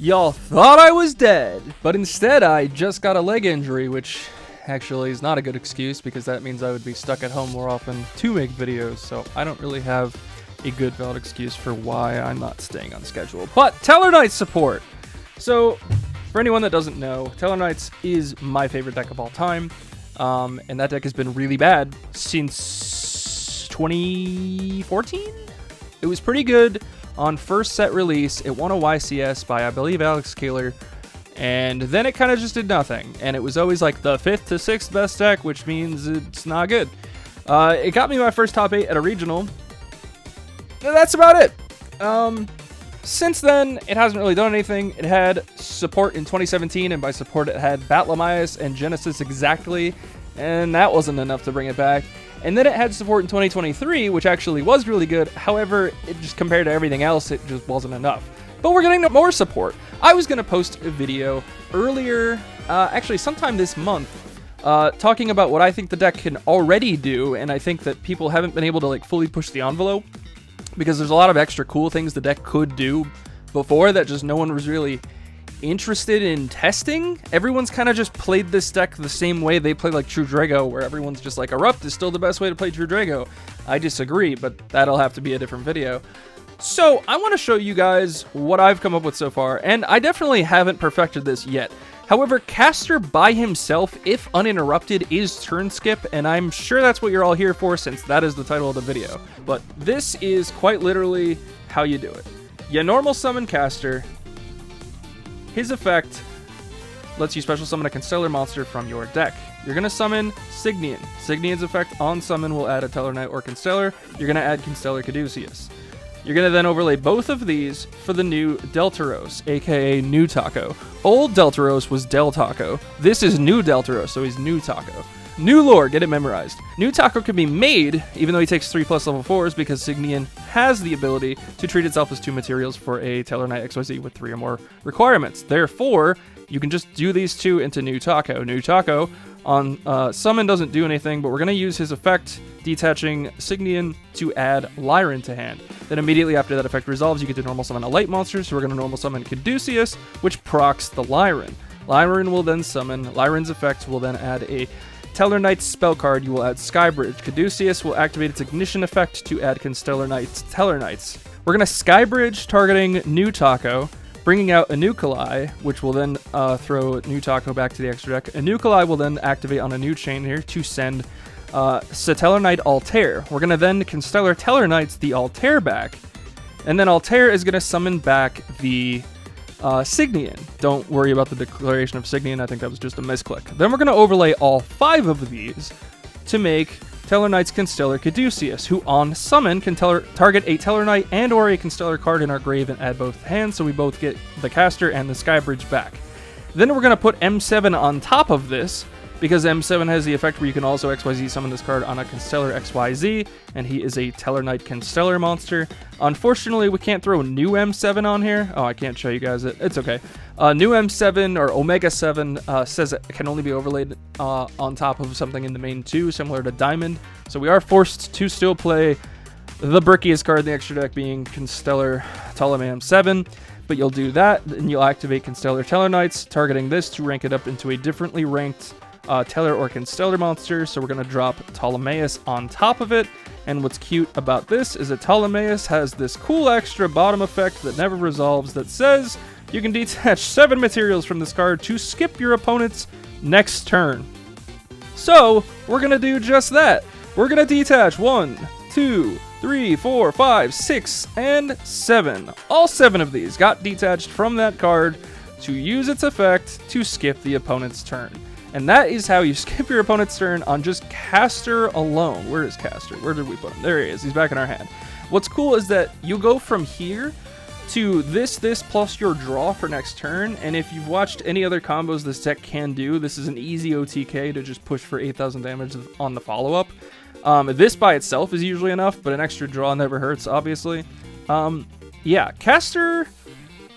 Y'all thought I was dead, but instead I just got a leg injury, which actually is not a good excuse because that means I would be stuck at home more often to make videos, so I don't really have a good valid excuse for why I'm not staying on schedule. But Tellarknight support! So, for anyone that doesn't know, Tellarknights is my favorite deck of all time, and that deck has been really bad since 2014? It was pretty good on first set release. It won a YCS by, I believe, Alex Kaler, and then it kind of just did nothing, and it was always like the 5th to 6th best deck, which means it's not good. It got me my first top 8 at a regional, and that's about it. Since then, it hasn't really done anything. It had support in 2017, and by support it had Batlamias and Genesis exactly, and that wasn't enough to bring it back. And then it had support in 2023, which actually was really good. However, it just compared to everything else, it just wasn't enough. But we're getting more support. I was going to post a video earlier, actually sometime this month, talking about what I think the deck can already do, and I think that people haven't been able to like fully push the envelope, because there's a lot of extra cool things the deck could do before that just no one was really interested in testing. Everyone's kind of just played this deck the same way they play like True Drago, where everyone's just like, Erupt is still the best way to play True Drago. I disagree, but that'll have to be a different video. So I want to show you guys what I've come up with so far, and I definitely haven't perfected this yet. However, Castor by himself, if uninterrupted, is turn skip, and I'm sure that's what you're all here for since that is the title of the video. But this is quite literally how you do it. You normal summon Castor. His effect lets you special summon a Constellar monster from your deck. You're going to summon Signian. Signian's effect on summon will add a Tellarknight or Constellar. You're going to add Constellar Caduceus. You're going to then overlay both of these for the new Deltaros, aka New Taco. Old Deltaros was Del Taco. This is New Deltaros, so he's New Taco. New lore, get it memorized. New Taco can be made, even though he takes 3+ level 4s, because Signian has the ability to treat itself as 2 materials for a Tellarknight XYZ with 3 or more requirements. Therefore, you can just do these 2 into New Taco. New Taco on summon doesn't do anything, but we're going to use his effect, detaching Signian, to add Lyran to hand. Then immediately after that effect resolves, you get to normal summon a light monster, so we're going to normal summon Caduceus, which procs the Lyran. Lyran will then summon. Lyran's effect will then add a Tellarknight spell card. You will add Skybridge. Caduceus will activate its ignition effect to add Constellarknights Tellarknights. We're going to Skybridge targeting New Taco, bringing out Anukalai, which will then throw New Taco back to the extra deck. Anukalai will then activate on a new chain here to send Tellarknight Altair. We're going to then Constellar Tellarknights the Altair back, and then Altair is going to summon back the Signian. Don't worry about the declaration of Signian, I think that was just a misclick. Then we're going to overlay all 5 of these to make Tellarknights Constellar Caduceus, who on summon can target a Tellarknight and or a Constellar card in our grave and add both hands, so we both get the Castor and the Skybridge back. Then we're going to put M7 on top of this, because M7 has the effect where you can also XYZ summon this card on a Constellar XYZ, and he is a Tellarknight Constellar monster. Unfortunately, we can't throw new M7 on here. Oh, I can't show you guys it. It's okay. New M7, or Omega 7, says it can only be overlaid on top of something in the main 2, similar to Diamond. So we are forced to still play the brickiest card in the extra deck, being Constellar Ptolemy 7. But you'll do that, and you'll activate Constellar Tellarknights, targeting this to rank it up into a differently ranked Tellar or Constellar monster. So we're going to drop Ptolemaeus on top of it, and what's cute about this is that Ptolemaeus has this cool extra bottom effect that never resolves that says you can detach 7 materials from this card to skip your opponent's next turn. So we're going to do just that. We're going to detach 1, 2, 3, 4, 5, 6, and 7. All 7 of these got detached from that card to use its effect to skip the opponent's turn. And that is how you skip your opponent's turn on just Castor alone. Where is Castor? Where did we put him? There he is. He's back in our hand. What's cool is that you go from here to this plus your draw for next turn. And if you've watched any other combos this deck can do, this is an easy OTK to just push for 8,000 damage on the follow-up. This by itself is usually enough, but an extra draw never hurts, obviously. Yeah, Castor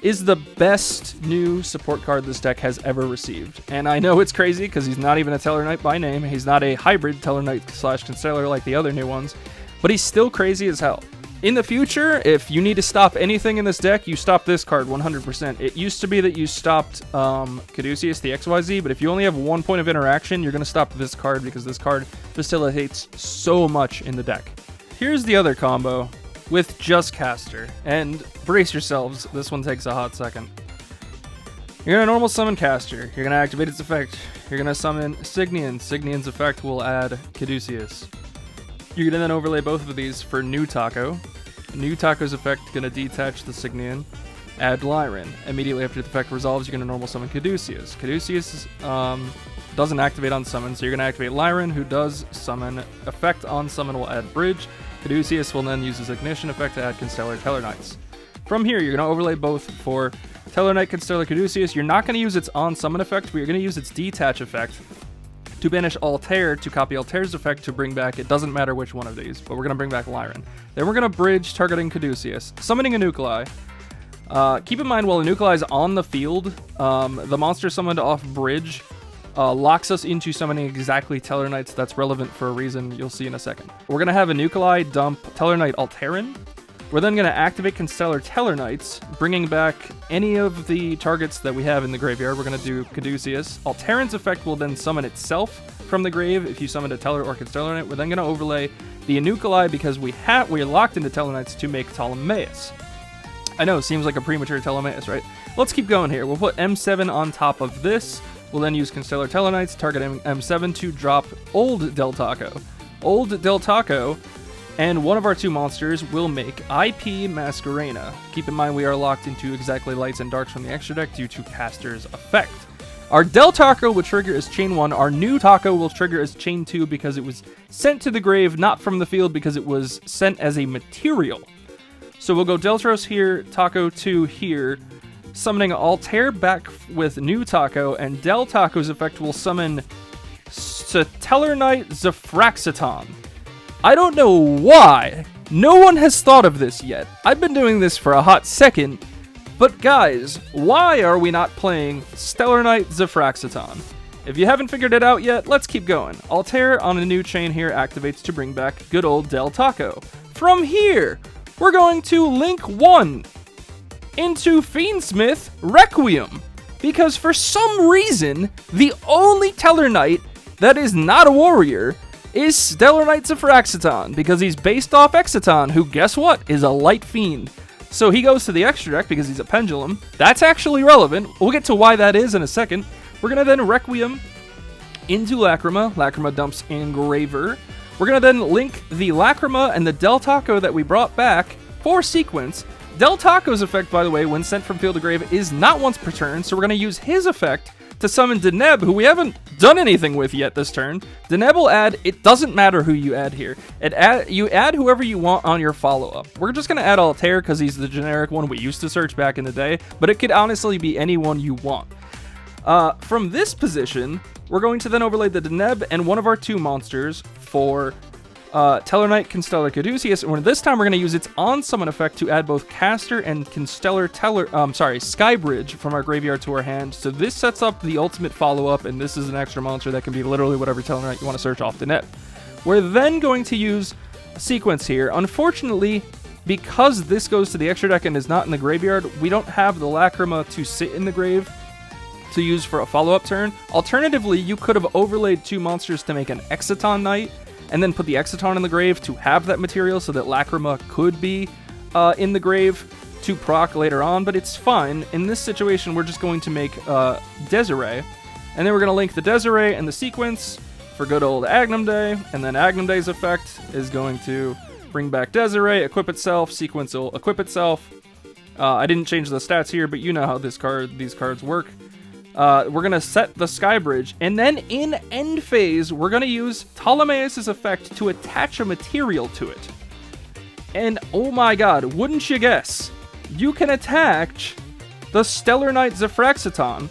is the best new support card this deck has ever received. And I know it's crazy because he's not even a Tellarknight by name. He's not a hybrid Tellarknight / Constellar like the other new ones, but he's still crazy as hell. In the future, if you need to stop anything in this deck, you stop this card 100%. It used to be that you stopped Caduceus, the XYZ, but if you only have 1 point of interaction, you're going to stop this card because this card facilitates so much in the deck. Here's the other combo with just Castor, and brace yourselves, this one takes a hot second. You're going to normal summon Castor, you're going to activate its effect, you're going to summon Signian, Signian's effect will add Caduceus. You're going to then overlay both of these for New Taco. New Taco's effect going to detach the Signian, add Lyran. Immediately after the effect resolves, you're going to normal summon Caduceus. Caduceus doesn't activate on summon, so you're going to activate Lyran, who does summon. Effect on summon will add Bridge. Caduceus will then use his Ignition effect to add Constellar Tellarknights. From here, you're going to overlay both for Tellarknight, Constellar, Caduceus. You're not going to use its on summon effect, but you're going to use its detach effect to banish Altair, to copy Altair's effect to bring back, it doesn't matter which one of these, but we're going to bring back Lyran. Then we're going to bridge targeting Caduceus, summoning a Nuclei. Keep in mind, while a Nuclei is on the field, the monster summoned off bridge locks us into summoning exactly Tellarknights. That's relevant for a reason you'll see in a second. We're going to have a Nuclei dump Tellarknight Altairin. We're then going to activate Constellar Tellarknights, bringing back any of the targets that we have in the graveyard. We're going to do Caduceus. Altairin's effect will then summon itself from the grave if you summon a Tellar or Constellar Knight. We're then going to overlay the Anuculai because we're locked into Tellarknights to make Ptolemaeus. I know, seems like a premature Ptolemaeus, right? Let's keep going here. We'll put M7 on top of this. We'll then use Constellar Tellarknights, targeting M7 to drop Old Del Taco. Old Del Taco, and one of our two monsters will make IP Masquerena. Keep in mind we are locked into exactly Lights and Darks from the extra deck due to Castor's effect. Our Del Taco will trigger as Chain 1. Our New Taco will trigger as Chain 2 because it was sent to the grave, not from the field because it was sent as a material. So we'll go Deltros here, Taco 2 here, summoning Altair back with New Taco, and Del Taco's effect will summon Tellarknight Zefraxiton. I don't know why no one has thought of this yet. I've been doing this for a hot second, but guys, why are we not playing Tellarknight Zefraxiton? If you haven't figured it out yet, let's keep going. Altair on a new chain here activates to bring back good old Del Taco. From here, we're going to link 1 into Fiendsmith Requiem, because for some reason, the only Tellarknight that is not a warrior is Tellarknight Zefraxiton, because he's based off Exiton, who, guess what, is a light fiend. So he goes to the extra deck because he's a pendulum. That's actually relevant. We'll get to why that is in a second. We're going to then Requiem into Lacrima. Lacrima dumps Engraver. We're going to then link the Lacrima and the Del Taco that we brought back for sequence. Del Taco's effect, by the way, when sent from field to grave, is not once per turn, so we're going to use his effect to summon Deneb, who we haven't done anything with yet this turn. Deneb will add, it doesn't matter who you add here. You add whoever you want on your follow-up. We're just going to add Altair because he's the generic one we used to search back in the day, but it could honestly be anyone you want. From this position, we're going to then overlay the Deneb and one of our two monsters for Tellarknight, Constellar, Caduceus, and this time we're going to use its on-summon effect to add both Castor and Skybridge from our graveyard to our hand. So this sets up the ultimate follow-up, and this is an extra monster that can be literally whatever Tellarknight you want to search off the net. We're then going to use a sequence here. Unfortunately, because this goes to the extra deck and is not in the graveyard, we don't have the Lacrima to sit in the grave to use for a follow-up turn. Alternatively, you could have overlaid two monsters to make an Exiton Knight, and then put the Exiton in the grave to have that material so that Lacrima could be in the grave to proc later on, but it's fine. In this situation, we're just going to make Desiree, and then we're going to link the Desiree and the sequence for good old Agnum Day, and then Agnum Day's effect is going to bring back Desiree, equip itself, sequence will equip itself. I didn't change the stats here, but you know how these cards work. We're going to set the Skybridge, and then in end phase, we're going to use Ptolemaeus' effect to attach a material to it. And oh my god, wouldn't you guess, you can attach the Tellarknight Zefraxiton,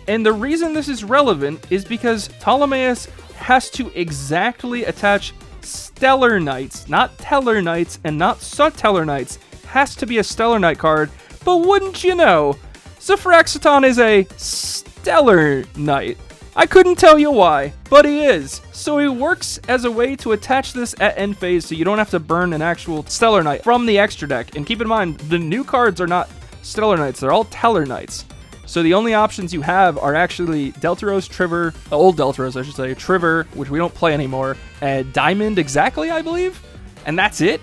and the reason this is relevant is because Ptolemaeus has to exactly attach Tellarknights, not Tellarknights, and not Tellarknights. Has to be a Tellarknight card, but wouldn't you know, Zefraxiton is a Stellar Knight. I couldn't tell you why, but he is. So he works as a way to attach this at end phase so you don't have to burn an actual Tellarknight from the extra deck. And keep in mind, the new cards are not Tellarknights, they're all Tellarknights. So the only options you have are actually Deltaros, Triver, old Deltaros I should say, Triver, which we don't play anymore, and Diamond exactly, I believe, and that's it.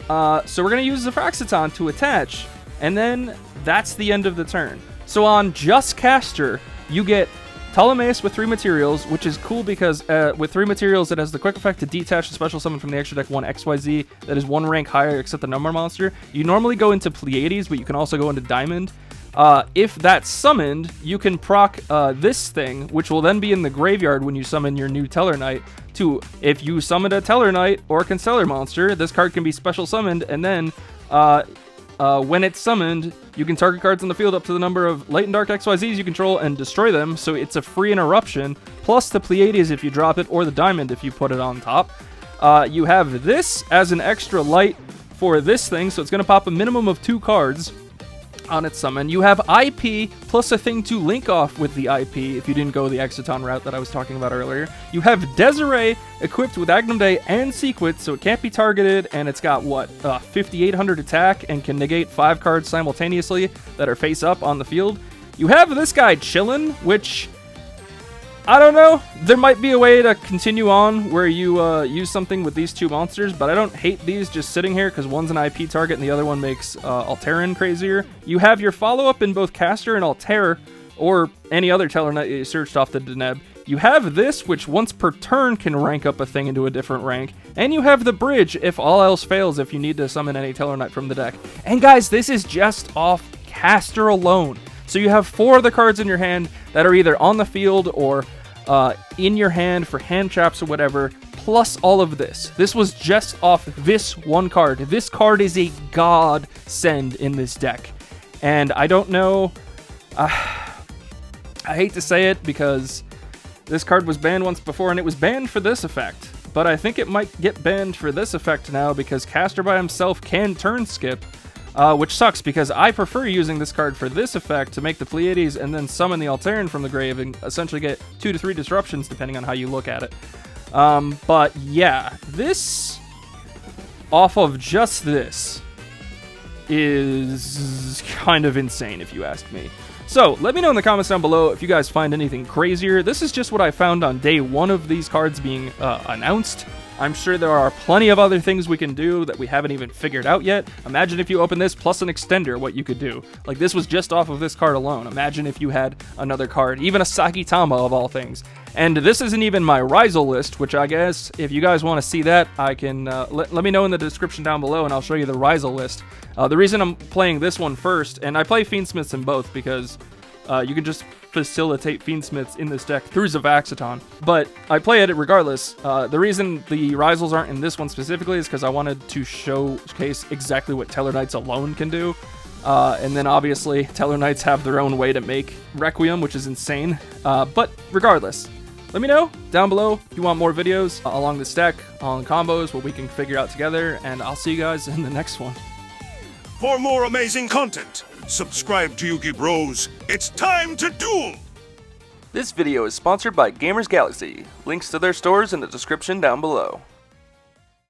So we're going to use the Fraxiton to attach, and then that's the end of the turn. So on just Castor, you get Tellarknights with 3 materials, which is cool because with 3 materials, it has the quick effect to detach the special summon from the extra deck 1 XYZ that is 1 rank higher except the number monster. You normally go into Pleiades, but you can also go into Diamond. If that's summoned, you can proc this thing, which will then be in the graveyard when you summon your new Tellarknight. If you summon a Tellarknight or a Constellar monster, this card can be special summoned, and then when it's summoned, you can target cards on the field up to the number of light and dark XYZs you control and destroy them, so it's a free interruption, plus the Pleiades if you drop it, or the Diamond if you put it on top. You have this as an extra light for this thing, so it's going to pop a minimum of 2 cards on its summon. You have IP plus a thing to link off with the IP if you didn't go the Exciton route that I was talking about earlier. You have Desiree equipped with Agnum Day and Sequit, so it can't be targeted, and it's got what, 5800 attack and can negate 5 cards simultaneously that are face up on the field. You have this guy Chillin', which I don't know. There might be a way to continue on where you use something with these 2 monsters, but I don't hate these just sitting here because one's an IP target and the other one makes Alteran crazier. You have your follow-up in both Castor and Altair, or any other Tellarknight you searched off the Deneb. You have this, which once per turn can rank up a thing into a different rank. And you have the bridge if all else fails if you need to summon any Tellarknight from the deck. And guys, this is just off Castor alone. So you have 4 of the cards in your hand that are either on the field or in your hand for hand traps or whatever, plus all of this. This was just off this one card. This card is a godsend in this deck. And I don't know, I hate to say it because this card was banned once before and it was banned for this effect. But I think it might get banned for this effect now because Castor by himself can turn skip. Which sucks because I prefer using this card for this effect to make the Pleiades and then summon the Alteran from the grave and essentially get 2 to 3 disruptions depending on how you look at it. But yeah, this, off of just this, is kind of insane if you ask me. So let me know in the comments down below if you guys find anything crazier. This is just what I found on day 1 of these cards being announced. I'm sure there are plenty of other things we can do that we haven't even figured out yet. Imagine if you open this plus an extender, what you could do. Like, this was just off of this card alone. Imagine if you had another card, even a Sagitama of all things. And this isn't even my Rizal list, which I guess if you guys want to see that, I can let me know in the description down below and I'll show you the Rizal list. The reason I'm playing this one first, and I play Fiendsmiths in both because you can just facilitate Fiendsmiths in this deck through Zavaxiton, but I play it regardless. The reason the Rizals aren't in this one specifically is because I wanted to showcase exactly what Tellarknights alone can do, and then obviously Tellarknights have their own way to make Requiem, which is insane, but regardless, let me know down below if you want more videos along this deck, on combos, what we can figure out together, and I'll see you guys in the next one. For more amazing content, subscribe to yugibros. It's time to duel! This video is sponsored by Gamers Galaxy. Links to their stores in the description down below.